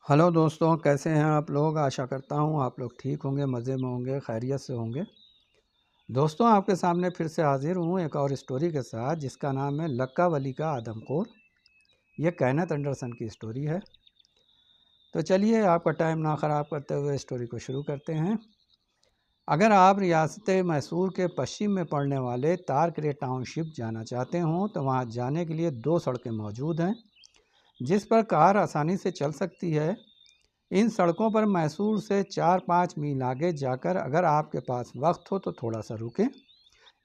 Hello दोस्तों, कैसे हैं आप लोग। आशा करता हूं आप लोग ठीक होंगे, मज़े में होंगे, खैरियत से होंगे। दोस्तों, आपके सामने फिर से हाजिर हूं एक और स्टोरी के साथ जिसका नाम है लक्का वली का आदमखोर। ये केनेथ एंडरसन की स्टोरी है। तो चलिए आपका टाइम ना ख़राब करते हुए स्टोरी को शुरू करते हैं। अगर आप रियासत मैसूर के पश्चिम में पड़ने वाले तारकरे टाउनशिप जाना चाहते हों तो वहाँ जाने के लिए दो सड़कें मौजूद हैं जिस पर कार आसानी से चल सकती है। इन सड़कों पर मैसूर से 4-5 मील आगे जाकर अगर आपके पास वक्त हो तो थोड़ा सा रुकें।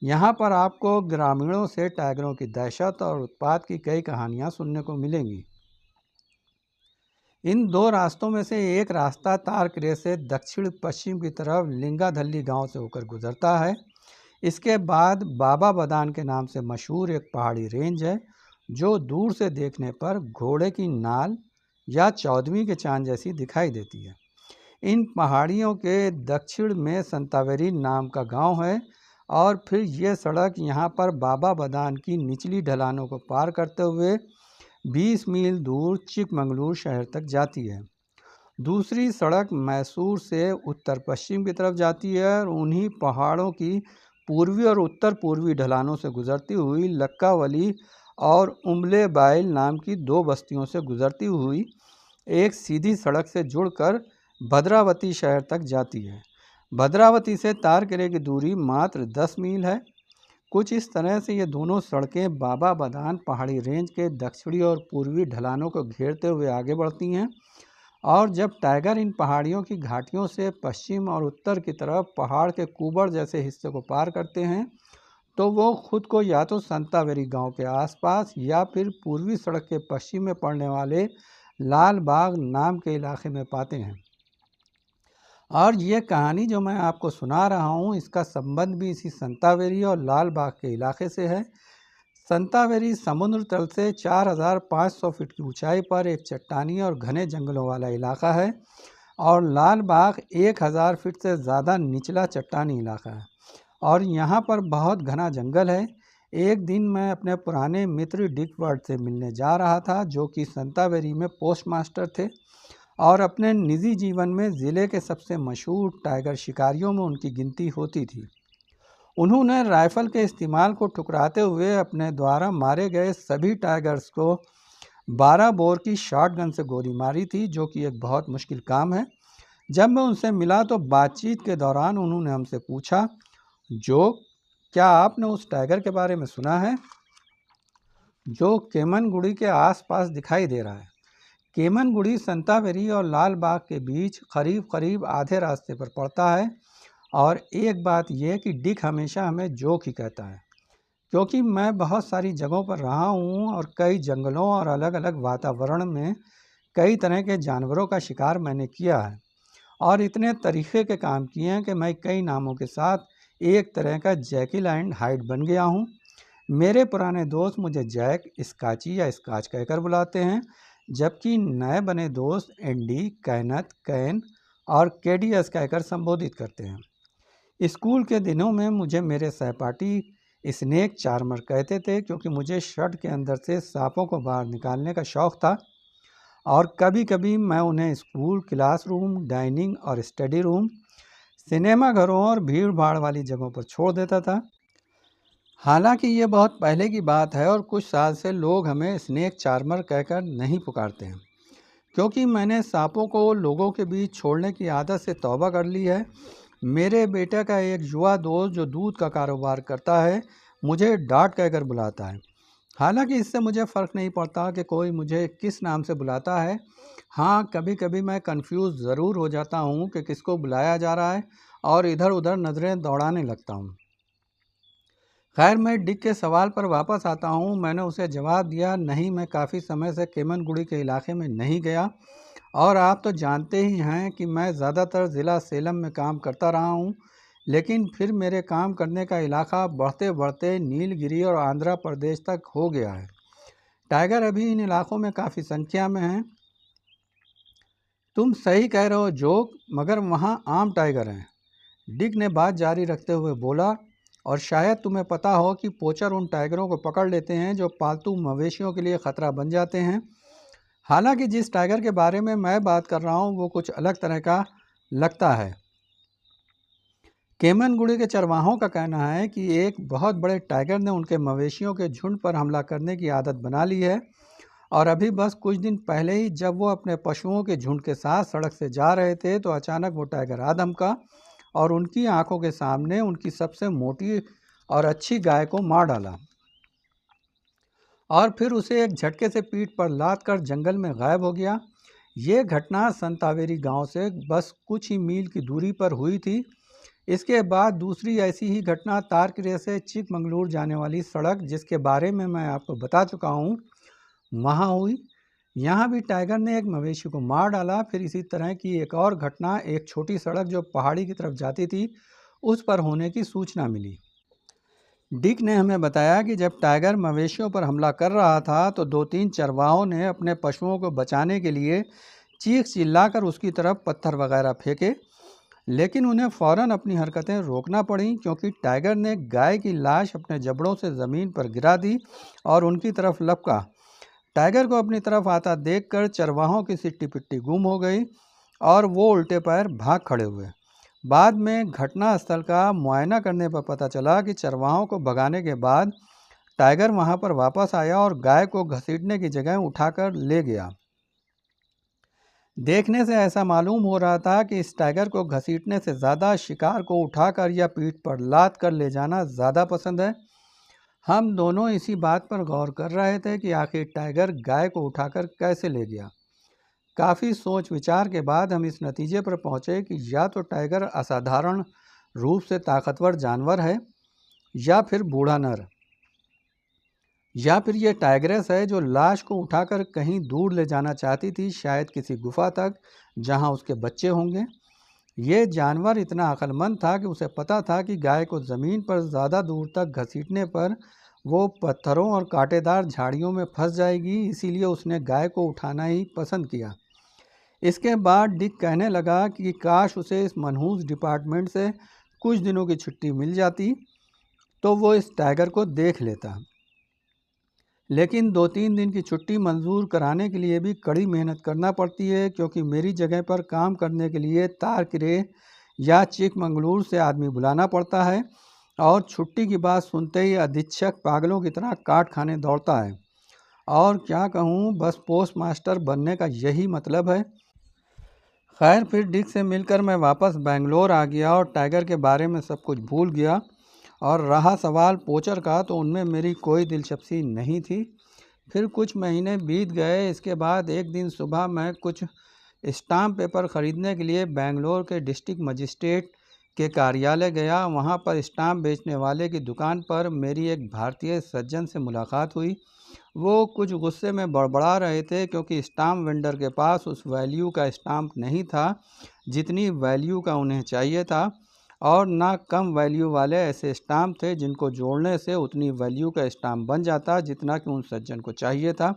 यहाँ पर आपको ग्रामीणों से टाइगरों की दहशत और उत्पात की कई कहानियाँ सुनने को मिलेंगी। इन दो रास्तों में से एक रास्ता तारकरे से दक्षिण पश्चिम की तरफ लिंगाधल्ली गांव से होकर गुजरता है। इसके बाद बाबा बदान के नाम से मशहूर एक पहाड़ी रेंज है जो दूर से देखने पर घोड़े की नाल या चौदहवीं के चांद जैसी दिखाई देती है। इन पहाड़ियों के दक्षिण में संतावेरी नाम का गांव है और फिर ये सड़क यहाँ पर बाबा बदान की निचली ढलानों को पार करते हुए 20 मील दूर चिकमंगलूर शहर तक जाती है। दूसरी सड़क मैसूर से उत्तर पश्चिम की तरफ जाती है और उन्हीं पहाड़ों की पूर्वी और उत्तर पूर्वी ढलानों से गुजरती हुई लक्कावली और उम्बले बाइल नाम की दो बस्तियों से गुजरती हुई एक सीधी सड़क से जुड़कर भद्रावती शहर तक जाती है। भद्रावती से तारकरे की दूरी मात्र 10 मील है। कुछ इस तरह से ये दोनों सड़कें बाबा बदान पहाड़ी रेंज के दक्षिणी और पूर्वी ढलानों को घेरते हुए आगे बढ़ती हैं और जब टाइगर इन पहाड़ियों की घाटियों से पश्चिम और उत्तर की तरफ पहाड़ के कुबड़ जैसे हिस्से को पार करते हैं तो वो खुद को या तो संतावेरी गांव के आसपास या फिर पूर्वी सड़क के पश्चिम में पड़ने वाले लाल बाग नाम के इलाके में पाते हैं। और ये कहानी जो मैं आपको सुना रहा हूँ इसका संबंध भी इसी संतावेरी और लाल बाग के इलाके से है। संतावेरी समुद्र तल से 4500 फीट की ऊंचाई पर एक चट्टानी और घने जंगलों वाला इलाका है और लाल बाग 1000 फीट से ज़्यादा निचला चट्टानी इलाका है और यहाँ पर बहुत घना जंगल है। एक दिन मैं अपने पुराने मित्र डिक वर्ड से मिलने जा रहा था जो कि संतावेरी में पोस्ट मास्टर थे और अपने निजी जीवन में ज़िले के सबसे मशहूर टाइगर शिकारियों में उनकी गिनती होती थी। उन्होंने राइफ़ल के इस्तेमाल को ठुकराते हुए अपने द्वारा मारे गए सभी टाइगर्स को 12 बोर की शॉटगन से गोली मारी थी जो कि एक बहुत मुश्किल काम है। जब मैं उनसे मिला तो बातचीत के दौरान उन्होंने हमसे पूछा, जो क्या आपने उस टाइगर के बारे में सुना है जो केमनगुड़ी के आसपास दिखाई दे रहा है। केमनगुड़ी संतावेरी और लाल बाग के बीच करीब करीब आधे रास्ते पर पड़ता है और एक बात यह कि डिक हमेशा हमें जोक ही कहता है क्योंकि मैं बहुत सारी जगहों पर रहा हूँ और कई जंगलों और अलग अलग वातावरण में कई तरह के जानवरों का शिकार मैंने किया है और इतने तरीके के काम किए हैं कि मैं कई नामों के साथ एक तरह का जैकिल एंड हाइड बन गया हूँ। मेरे पुराने दोस्त मुझे जैक, स्काची या स्काच कहकर बुलाते हैं जबकि नए बने दोस्त एंडी, कैनथ, कैन और केडीएस कहकर संबोधित करते हैं। स्कूल के दिनों में मुझे मेरे सहपाठी स्नेक चार्मर कहते थे क्योंकि मुझे शर्ट के अंदर से सांपों को बाहर निकालने का शौक़ था और कभी कभी मैं उन्हें स्कूल, क्लासरूम, डाइनिंग और स्टडी रूम, सिनेमा घरों और भीड़ भाड़ वाली जगहों पर छोड़ देता था। हालांकि ये बहुत पहले की बात है और कुछ साल से लोग हमें स्नेक चार्मर कहकर नहीं पुकारते हैं क्योंकि मैंने सांपों को लोगों के बीच छोड़ने की आदत से तौबा कर ली है। मेरे बेटे का एक युवा दोस्त जो दूध का कारोबार करता है मुझे डाट कहकर बुलाता है। हालांकि इससे मुझे फ़र्क नहीं पड़ता कि कोई मुझे किस नाम से बुलाता है। हाँ, कभी कभी मैं कंफ्यूज ज़रूर हो जाता हूँ कि किसको बुलाया जा रहा है और इधर उधर नज़रें दौड़ाने लगता हूँ। खैर, मैं डिक के सवाल पर वापस आता हूँ। मैंने उसे जवाब दिया, नहीं, मैं काफ़ी समय से केमनगुड़ी के इलाके में नहीं गया और आप तो जानते ही हैं कि मैं ज़्यादातर ज़िला सेलम में काम करता रहा हूँ, लेकिन फिर मेरे काम करने का इलाका बढ़ते बढ़ते नीलगिरी और आंध्र प्रदेश तक हो गया है। टाइगर अभी इन इलाकों में काफ़ी संख्या में हैं। तुम सही कह रहे हो जोक, मगर वहाँ आम टाइगर हैं, डिक ने बात जारी रखते हुए बोला, और शायद तुम्हें पता हो कि पोचर उन टाइगरों को पकड़ लेते हैं जो पालतू मवेशियों के लिए ख़तरा बन जाते हैं। हालांकि जिस टाइगर के बारे में मैं बात कर रहा हूँ वो कुछ अलग तरह का लगता है। केमनगुड़ी के चरवाहों का कहना है कि एक बहुत बड़े टाइगर ने उनके मवेशियों के झुंड पर हमला करने की आदत बना ली है, और अभी बस कुछ दिन पहले ही जब वो अपने पशुओं के झुंड के साथ सड़क से जा रहे थे तो अचानक वो टाइगर आ धमका और उनकी आंखों के सामने उनकी सबसे मोटी और अच्छी गाय को मार डाला, और फिर उसे एक झटके से पीठ पर लाद कर जंगल में गायब हो गया। ये घटना संतावेरी गांव से बस कुछ ही मील की दूरी पर हुई थी। इसके बाद दूसरी ऐसी ही घटना तारकरे से चिकमंगलूर जाने वाली सड़क, जिसके बारे में मैं आपको बता चुका हूँ, वहाँ हुई। यहाँ भी टाइगर ने एक मवेशी को मार डाला। फिर इसी तरह की एक और घटना एक छोटी सड़क जो पहाड़ी की तरफ जाती थी उस पर होने की सूचना मिली। डिक ने हमें बताया कि जब टाइगर मवेशियों पर हमला कर रहा था तो 2-3 चरवाहों ने अपने पशुओं को बचाने के लिए चीख चिल्लाकर उसकी तरफ पत्थर वगैरह फेंके, लेकिन उन्हें फ़ौरन अपनी हरकतें रोकना पड़ीं क्योंकि टाइगर ने गाय की लाश अपने जबड़ों से ज़मीन पर गिरा दी और उनकी तरफ लपका। टाइगर को अपनी तरफ आता देखकर चरवाहों की सिट्टी पिट्टी गुम हो गई और वो उल्टे पैर भाग खड़े हुए। बाद में घटना स्थल का मुआयना करने पर पता चला कि चरवाहों को भगाने के बाद टाइगर वहां पर वापस आया और गाय को घसीटने की जगह उठाकर ले गया। देखने से ऐसा मालूम हो रहा था कि इस टाइगर को घसीटने से ज़्यादा शिकार को उठाकर या पीठ पर लाद कर ले जाना ज़्यादा पसंद है। हम दोनों इसी बात पर गौर कर रहे थे कि आखिर टाइगर गाय को उठाकर कैसे ले गया। काफ़ी सोच विचार के बाद हम इस नतीजे पर पहुंचे कि या तो टाइगर असाधारण रूप से ताकतवर जानवर है, या फिर बूढ़ा नर, या फिर ये टाइग्रेस है जो लाश को उठाकर कहीं दूर ले जाना चाहती थी, शायद किसी गुफा तक जहां उसके बच्चे होंगे। ये जानवर इतना अक्लमंद था कि उसे पता था कि गाय को ज़मीन पर ज़्यादा दूर तक घसीटने पर वो पत्थरों और कांटेदार झाड़ियों में फंस जाएगी, इसीलिए उसने गाय को उठाना ही पसंद किया। इसके बाद डिक कहने लगा कि काश उसे इस मनहूस डिपार्टमेंट से कुछ दिनों की छुट्टी मिल जाती तो वो इस टाइगर को देख लेता। लेकिन 2-3 दिन की छुट्टी मंजूर कराने के लिए भी कड़ी मेहनत करना पड़ती है, क्योंकि मेरी जगह पर काम करने के लिए तारकरे या चिकमंगलूर से आदमी बुलाना पड़ता है, और छुट्टी की बात सुनते ही अधीक्षक पागलों की तरह काट खाने दौड़ता है। और क्या कहूँ, बस पोस्ट मास्टर बनने का यही मतलब है। खैर, फिर डिक से मिलकर मैं वापस बेंगलोर आ गया और टाइगर के बारे में सब कुछ भूल गया। और रहा सवाल पोचर का, तो उनमें मेरी कोई दिलचस्पी नहीं थी। फिर कुछ महीने बीत गए। इसके बाद एक दिन सुबह मैं कुछ स्टाम्प पेपर ख़रीदने के लिए बेंगलोर के डिस्ट्रिक्ट मजिस्ट्रेट के कार्यालय गया। वहाँ पर स्टाम्प बेचने वाले की दुकान पर मेरी एक भारतीय सज्जन से मुलाकात हुई। वो कुछ गुस्से में बड़बड़ा रहे थे क्योंकि स्टाम्प वेंडर के पास उस वैल्यू का स्टाम्प नहीं था जितनी वैल्यू का उन्हें चाहिए था, और ना कम वैल्यू वाले ऐसे स्टाम्प थे जिनको जोड़ने से उतनी वैल्यू का स्टाम्प बन जाता जितना कि उन सज्जन को चाहिए था।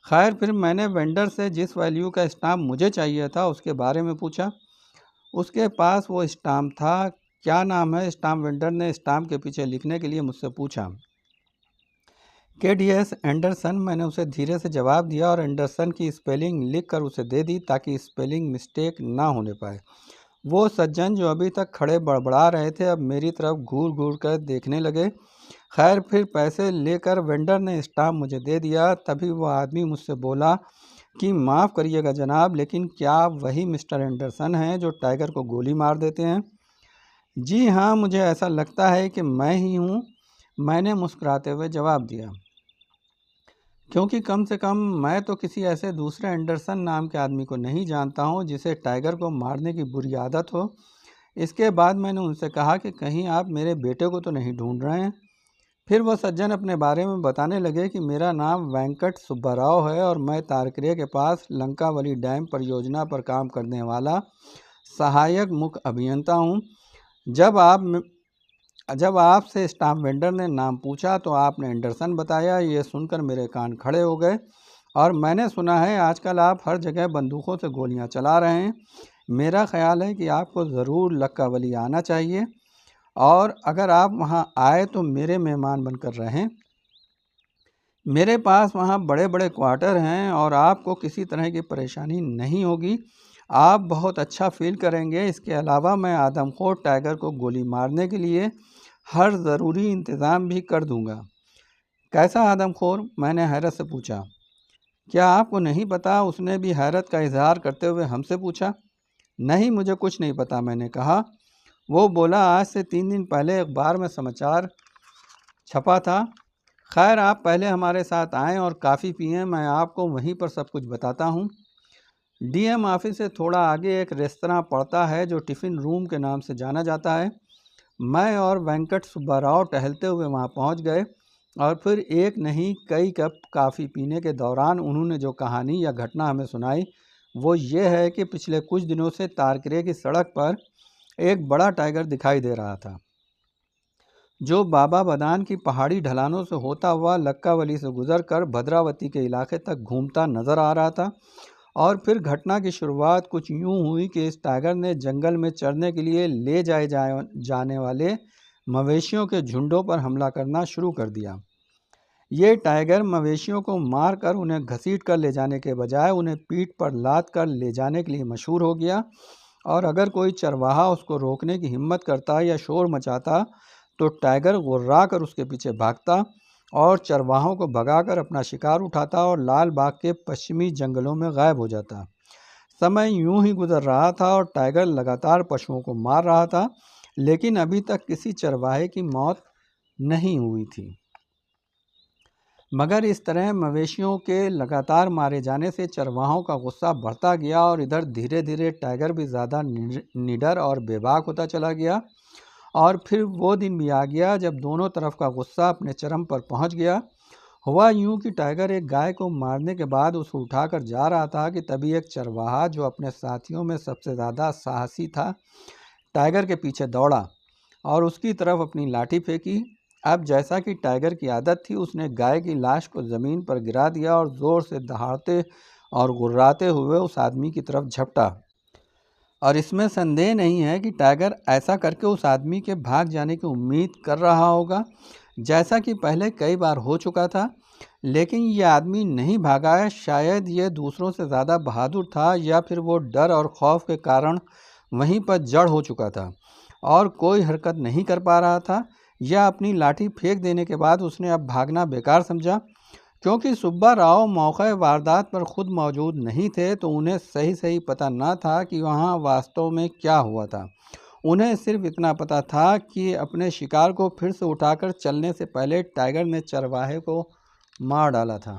खैर, फिर मैंने वेंडर से जिस वैल्यू का स्टाम्प मुझे चाहिए था उसके बारे में पूछा। उसके पास वो स्टाम्प था। क्या नाम है? स्टाम्प वेंडर ने स्टाम्प के पीछे लिखने के लिए मुझसे पूछा। KDS Anderson. मैंने उसे धीरे से जवाब दिया और एंडरसन की स्पेलिंग लिखकर उसे दे दी ताकि स्पेलिंग मिस्टेक ना होने पाए। वो सज्जन जो अभी तक खड़े बड़बड़ा रहे थे अब मेरी तरफ घूर घूर कर देखने लगे। खैर, फिर पैसे लेकर वेंडर ने स्टाम्प मुझे दे दिया। तभी वो आदमी मुझसे बोला कि माफ़ करिएगा जनाब, लेकिन क्या आप वही मिस्टर एंडरसन हैं जो टाइगर को गोली मार देते हैं? जी हाँ, मुझे ऐसा लगता है कि मैं ही हूँ, मैंने मुस्कुराते हुए जवाब दिया, क्योंकि कम से कम मैं तो किसी ऐसे दूसरे एंडरसन नाम के आदमी को नहीं जानता हूँ जिसे टाइगर को मारने की बुरी आदत हो। इसके बाद मैंने उनसे कहा कि कहीं आप मेरे बेटे को तो नहीं ढूंढ रहे हैं? फिर वह सज्जन अपने बारे में बताने लगे कि मेरा नाम वेंकट सुब्बाराव है और मैं तारकरे के पास लंकावली डैम परियोजना पर काम करने वाला सहायक मुख्य अभियंता हूँ। जब आपसे स्टाम्प वेंडर ने नाम पूछा तो आपने एंडरसन बताया। ये सुनकर मेरे कान खड़े हो गए। और मैंने सुना है आजकल आप हर जगह बंदूकों से गोलियां चला रहे हैं। मेरा ख्याल है कि आपको ज़रूर लक्कावली आना चाहिए, और अगर आप वहां आए तो मेरे मेहमान बनकर रहें। मेरे पास वहाँ बड़े बड़े क्वार्टर हैं और आपको किसी तरह की परेशानी नहीं होगी। आप बहुत अच्छा फील करेंगे। इसके अलावा मैं आदमखोर टाइगर को गोली मारने के लिए हर ज़रूरी इंतज़ाम भी कर दूंगा। कैसा आदमखोर? मैंने हैरत से पूछा। क्या आपको नहीं पता? उसने भी हैरत का इजहार करते हुए हमसे पूछा। नहीं, मुझे कुछ नहीं पता, मैंने कहा। वो बोला, आज से 3 दिन पहले अखबार में समाचार छपा था। खैर, आप पहले हमारे साथ आएं और काफ़ी पिएं, मैं आपको वहीं पर सब कुछ बताता हूँ। डीएम ऑफिस से थोड़ा आगे एक रेस्तरां पड़ता है जो टिफ़िन रूम के नाम से जाना जाता है। मैं और वेंकट सुब्बा राव टहलते हुए वहाँ पहुँच गए और फिर एक नहीं कई कप कॉफ़ी पीने के दौरान उन्होंने जो कहानी या घटना हमें सुनाई वो ये है कि पिछले कुछ दिनों से तारकरे की सड़क पर एक बड़ा टाइगर दिखाई दे रहा था, जो बाबा बदान की पहाड़ी ढलानों से होता हुआ लक्कावली से गुजरकर भद्रावती के इलाके तक घूमता नजर आ रहा था। और फिर घटना की शुरुआत कुछ यूं हुई कि इस टाइगर ने जंगल में चरने के लिए ले जाने वाले मवेशियों के झुंडों पर हमला करना शुरू कर दिया। ये टाइगर मवेशियों को मारकर उन्हें घसीट कर ले जाने के बजाय उन्हें पीठ पर लाद कर ले जाने के लिए मशहूर हो गया। और अगर कोई चरवाहा उसको रोकने की हिम्मत करता या शोर मचाता तो टाइगर गुर्रा कर उसके पीछे भागता और चरवाहों को भगाकर अपना शिकार उठाता और लाल बाग के पश्चिमी जंगलों में गायब हो जाता। समय यूं ही गुजर रहा था और टाइगर लगातार पशुओं को मार रहा था, लेकिन अभी तक किसी चरवाहे की मौत नहीं हुई थी। मगर इस तरह मवेशियों के लगातार मारे जाने से चरवाहों का गुस्सा बढ़ता गया और इधर धीरे धीरे टाइगर भी ज़्यादा निडर और बेबाक होता चला गया। और फिर वो दिन भी आ गया जब दोनों तरफ का गुस्सा अपने चरम पर पहुंच गया। हुआ यूं कि टाइगर एक गाय को मारने के बाद उसे उठाकर जा रहा था कि तभी एक चरवाहा, जो अपने साथियों में सबसे ज़्यादा साहसी था, टाइगर के पीछे दौड़ा और उसकी तरफ अपनी लाठी फेंकी। अब जैसा कि टाइगर की आदत थी, उसने गाय की लाश को ज़मीन पर गिरा दिया और ज़ोर से दहाड़ते और गुर्राते हुए उस आदमी की तरफ झपटा। और इसमें संदेह नहीं है कि टाइगर ऐसा करके उस आदमी के भाग जाने की उम्मीद कर रहा होगा, जैसा कि पहले कई बार हो चुका था। लेकिन ये आदमी नहीं भागा है। शायद ये दूसरों से ज़्यादा बहादुर था या फिर वो डर और खौफ के कारण वहीं पर जड़ हो चुका था और कोई हरकत नहीं कर पा रहा था, या अपनी लाठी फेंक देने के बाद उसने अब भागना बेकार समझा। क्योंकि सुब्बा राव मौके वारदात पर खुद मौजूद नहीं थे तो उन्हें सही सही पता न था कि वहाँ वास्तव में क्या हुआ था। उन्हें सिर्फ इतना पता था कि अपने शिकार को फिर से उठाकर चलने से पहले टाइगर ने चरवाहे को मार डाला था।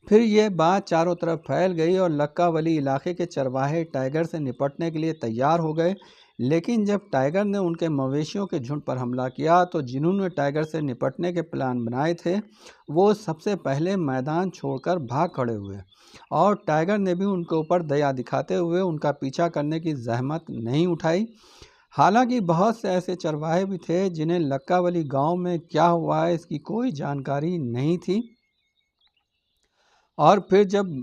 फिर ये बात चारों तरफ फैल गई और लक्कावली इलाके के चरवाहे टाइगर से निपटने के लिए तैयार हो गए। लेकिन जब टाइगर ने उनके मवेशियों के झुंड पर हमला किया तो जिन्होंने टाइगर से निपटने के प्लान बनाए थे वो सबसे पहले मैदान छोड़कर भाग खड़े हुए और टाइगर ने भी उनके ऊपर दया दिखाते हुए उनका पीछा करने की जहमत नहीं उठाई। हालांकि बहुत से ऐसे चरवाहे भी थे जिन्हें लक्कावली गांव में क्या हुआ है इसकी कोई जानकारी नहीं थी। और फिर जब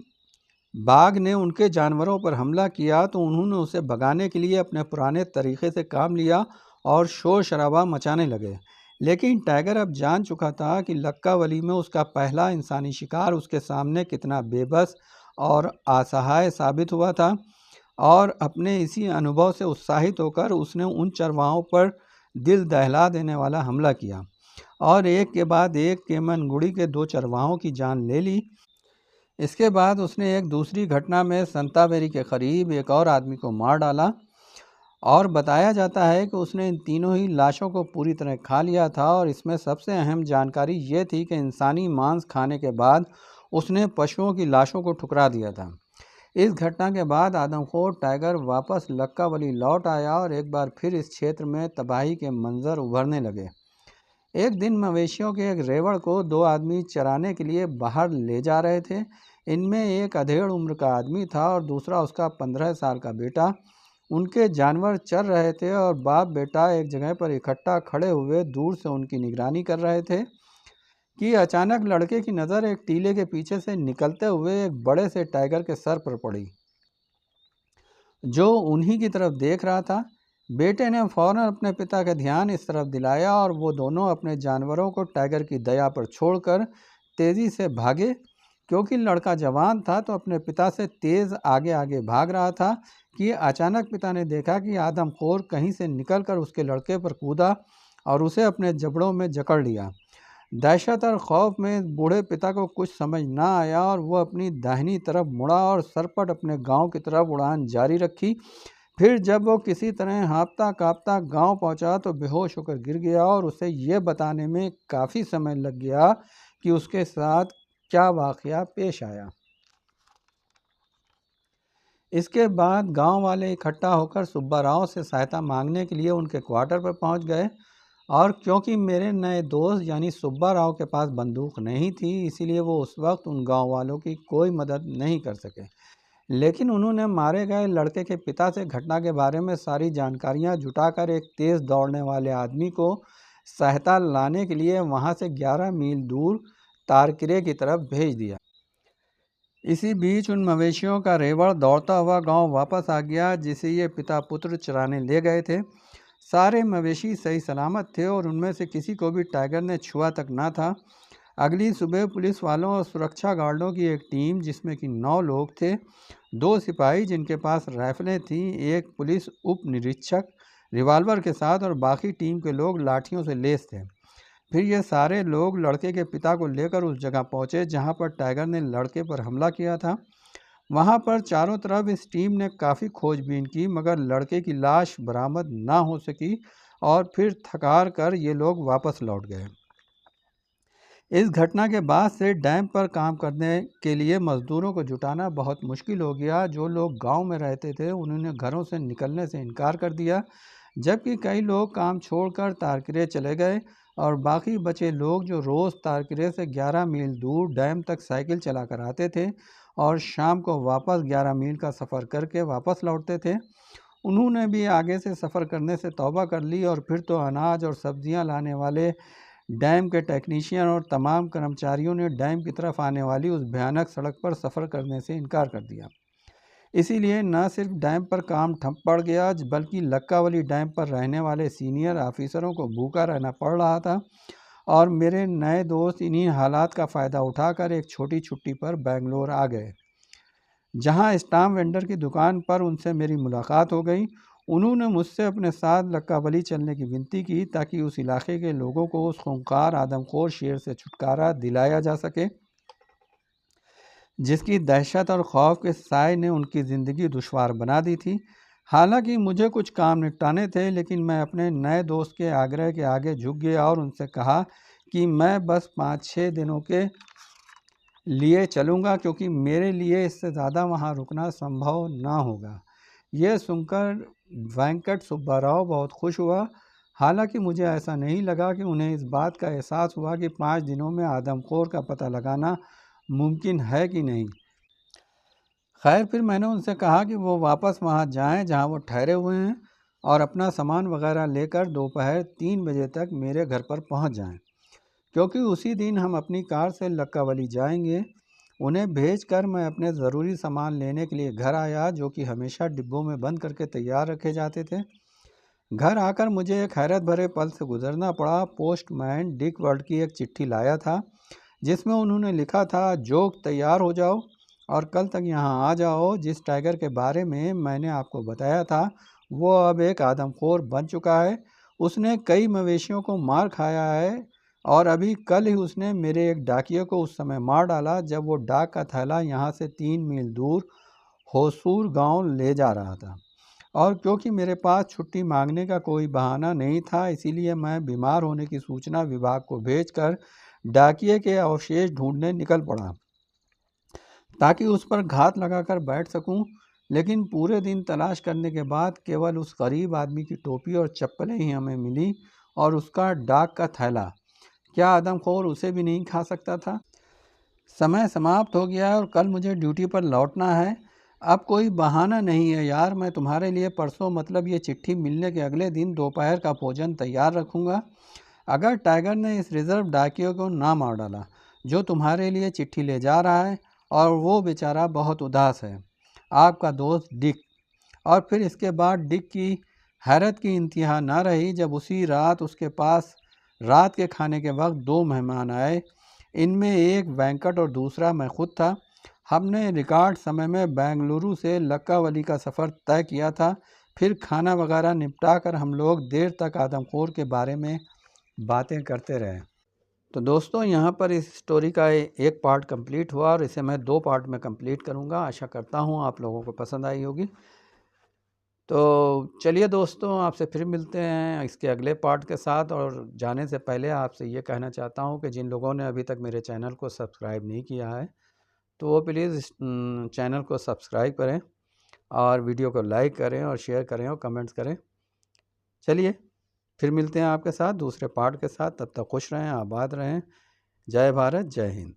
बाघ ने उनके जानवरों पर हमला किया तो उन्होंने उसे भगाने के लिए अपने पुराने तरीके से काम लिया और शोर शराबा मचाने लगे। लेकिन टाइगर अब जान चुका था कि लक्कावली में उसका पहला इंसानी शिकार उसके सामने कितना बेबस और असहाय साबित हुआ था। और अपने इसी अनुभव से उत्साहित होकर उसने उन चरवाहों पर दिल दहला देने वाला हमला किया और एक के बाद एक केमनगुड़ी के 2 चरवाहों की जान ले ली। इसके बाद उसने एक दूसरी घटना में संतावेरी के करीब एक और आदमी को मार डाला और बताया जाता है कि उसने इन तीनों ही लाशों को पूरी तरह खा लिया था। और इसमें सबसे अहम जानकारी ये थी कि इंसानी मांस खाने के बाद उसने पशुओं की लाशों को ठुकरा दिया था। इस घटना के बाद आदमखोर टाइगर वापस लक्कावली लौट आया और एक बार फिर इस क्षेत्र में तबाही के मंजर उभरने लगे। एक दिन मवेशियों के एक रेवड़ को 2 आदमी चराने के लिए बाहर ले जा रहे थे। इनमें एक अधेड़ उम्र का आदमी था और दूसरा उसका 15 साल का बेटा। उनके जानवर चर रहे थे और बाप बेटा एक जगह पर इकट्ठा खड़े हुए दूर से उनकी निगरानी कर रहे थे कि अचानक लड़के की नज़र एक टीले के पीछे से निकलते हुए एक बड़े से टाइगर के सर पर पड़ी, जो उन्हीं की तरफ देख रहा था। बेटे ने फौरन अपने पिता का ध्यान इस तरफ दिलाया और वो दोनों अपने जानवरों को टाइगर की दया पर छोड़कर तेज़ी से भागे। क्योंकि लड़का जवान था तो अपने पिता से तेज़ आगे आगे भाग रहा था कि अचानक पिता ने देखा कि आदमखोर कहीं से निकलकर उसके लड़के पर कूदा और उसे अपने जबड़ों में जकड़ लिया। दहशत और खौफ में बूढ़े पिता को कुछ समझ ना आया और वो अपनी दाहिनी तरफ मुड़ा और सरपट अपने गांव की तरफ उड़ान जारी रखी। फिर जब वो किसी तरह हाँफता काँपता गांव पहुंचा तो बेहोश होकर गिर गया और उसे ये बताने में काफ़ी समय लग गया कि उसके साथ क्या वाकया पेश आया। इसके बाद गांव वाले इकट्ठा होकर सुब्बा राव से सहायता मांगने के लिए उनके क्वार्टर पर पहुंच गए। और क्योंकि मेरे नए दोस्त यानी सुब्बा राव के पास बंदूक नहीं थी, इसीलिए वो उस वक्त उन गांव वालों की कोई मदद नहीं कर सके। लेकिन उन्होंने मारे गए लड़के के पिता से घटना के बारे में सारी जानकारियां जुटाकर एक तेज़ दौड़ने वाले आदमी को सहायता लाने के लिए वहां से 11 मील दूर तारकिरे की तरफ भेज दिया। इसी बीच उन मवेशियों का रेवड़ दौड़ता हुआ गांव वापस आ गया जिसे ये पिता पुत्र चराने ले गए थे। सारे मवेशी सही सलामत थे और उनमें से किसी को भी टाइगर ने छुआ तक ना था। अगली सुबह पुलिस वालों और सुरक्षा गार्डों की एक टीम जिसमें कि 9 लोग थे, 2 सिपाही जिनके पास राइफलें थीं, एक पुलिस उप निरीक्षक रिवाल्वर के साथ और बाकी टीम के लोग लाठियों से लैस थे। फिर ये सारे लोग लड़के के पिता को लेकर उस जगह पहुंचे जहां पर टाइगर ने लड़के पर हमला किया था। वहां पर चारों तरफ इस टीम ने काफ़ी खोजबीन की मगर लड़के की लाश बरामद ना हो सकी और फिर थकार कर ये लोग वापस लौट गए। इस घटना के बाद से डैम पर काम करने के लिए मज़दूरों को जुटाना बहुत मुश्किल हो गया। जो लोग गांव में रहते थे उन्होंने घरों से निकलने से इनकार कर दिया, जबकि कई लोग काम छोड़कर तारकिरे चले गए और बाकी बचे लोग जो रोज़ तारकिरे से 11 मील दूर डैम तक साइकिल चलाकर आते थे और शाम को वापस 11 मील का सफ़र करके वापस लौटते थे, उन्होंने भी आगे से सफ़र करने से तौबा कर ली और फिर तो अनाज और सब्जियां लाने वाले डैम के टेक्नीशियन और तमाम कर्मचारियों ने डैम की तरफ आने वाली उस भयानक सड़क पर सफ़र करने से इनकार कर दिया। इसीलिए न सिर्फ डैम पर काम ठप पड़ गया बल्कि लक्कावली डैम पर रहने वाले सीनियर ऑफिसरों को भूखा रहना पड़ रहा था। और मेरे नए दोस्त इन्हीं हालात का फ़ायदा उठाकर एक छोटी छुट्टी पर बेंगलोर आ गए, जहां स्टाम्प वेंडर की दुकान पर उनसे मेरी मुलाकात हो गई। उन्होंने मुझसे अपने साथ लक्कावली चलने की विनती की ताकि उस इलाके के लोगों को उस खूंखार आदमखोर शेर से छुटकारा दिलाया जा सके जिसकी दहशत और खौफ के साए ने उनकी ज़िंदगी दुश्वार बना दी थी। हालांकि मुझे कुछ काम निपटाने थे, लेकिन मैं अपने नए दोस्त के आग्रह के आगे झुक गया और उनसे कहा कि मैं बस 5-6 दिनों के लिए चलूँगा क्योंकि मेरे लिए इससे ज़्यादा वहाँ रुकना संभव ना होगा। यह सुनकर वेंकट सुब्बा राव बहुत खुश हुआ। हालांकि मुझे ऐसा नहीं लगा कि उन्हें इस बात का एहसास हुआ कि 5 दिनों में आदमखोर का पता लगाना मुमकिन है कि नहीं। खैर, फिर मैंने उनसे कहा कि वो वापस वहाँ जाएं जहाँ वो ठहरे हुए हैं और अपना सामान वगैरह लेकर दोपहर 3 बजे तक मेरे घर पर पहुँच जाएं, क्योंकि उसी दिन हम अपनी कार से लक्कावली जाएंगे। उन्हें भेजकर मैं अपने ज़रूरी सामान लेने के लिए घर आया, जो कि हमेशा डिब्बों में बंद करके तैयार रखे जाते थे। घर आकर मुझे एक हैरत भरे पल से गुजरना पड़ा। पोस्टमैन डिक वर्ड की एक चिट्ठी लाया था जिसमें उन्होंने लिखा था, जोक तैयार हो जाओ और कल तक यहाँ आ जाओ। जिस टाइगर के बारे में मैंने आपको बताया था वो अब एक आदमखोर बन चुका है। उसने कई मवेशियों को मार खाया है और अभी कल ही उसने मेरे एक डाकिये को उस समय मार डाला जब वो डाक का थैला यहाँ से 3 मील दूर होसूर गांव ले जा रहा था। और क्योंकि मेरे पास छुट्टी मांगने का कोई बहाना नहीं था, इसीलिए मैं बीमार होने की सूचना विभाग को भेजकर डाकिये के अवशेष ढूंढने निकल पड़ा ताकि उस पर घात लगाकर बैठ सकूं। लेकिन पूरे दिन तलाश करने के बाद केवल उस गरीब आदमी की टोपी और चप्पलें ही हमें मिली और उसका डाक का थैला। क्या आदमखोर उसे भी नहीं खा सकता था? समय समाप्त हो गया और कल मुझे ड्यूटी पर लौटना है। अब कोई बहाना नहीं है यार, मैं तुम्हारे लिए परसों मतलब ये चिट्ठी मिलने के अगले दिन दोपहर का भोजन तैयार रखूँगा। अगर टाइगर ने इस रिजर्व डाकिये को ना मार डाला जो तुम्हारे लिए चिट्ठी ले जा रहा है, और वो बेचारा बहुत उदास है, आपका दोस्त डिक। और फिर इसके बाद डिक की हैरत की इंतहा न रही जब उसी रात उसके पास रात के खाने के वक्त 2 मेहमान आए। इनमें एक वेंकट और दूसरा मैं खुद था। हमने रिकॉर्ड समय में बेंगलुरु से लक्कावली का सफ़र तय किया था। फिर खाना वगैरह निपटा कर हम लोग देर तक आदमखोर के बारे में बातें करते रहे। तो दोस्तों, यहाँ पर इस स्टोरी का एक पार्ट कंप्लीट हुआ और इसे मैं 2 पार्ट में कंप्लीट करूँगा। आशा करता हूँ आप लोगों को पसंद आई होगी। तो चलिए दोस्तों, आपसे फिर मिलते हैं इसके अगले पार्ट के साथ। और जाने से पहले आपसे ये कहना चाहता हूँ कि जिन लोगों ने अभी तक मेरे चैनल को सब्सक्राइब नहीं किया है तो वो प्लीज़ इस चैनल को सब्सक्राइब करें और वीडियो को लाइक करें और शेयर करें और कमेंट्स करें। चलिए फिर मिलते हैं आपके साथ दूसरे पार्ट के साथ। तब तक खुश रहें, आबाद रहें। जय भारत, जय हिंद।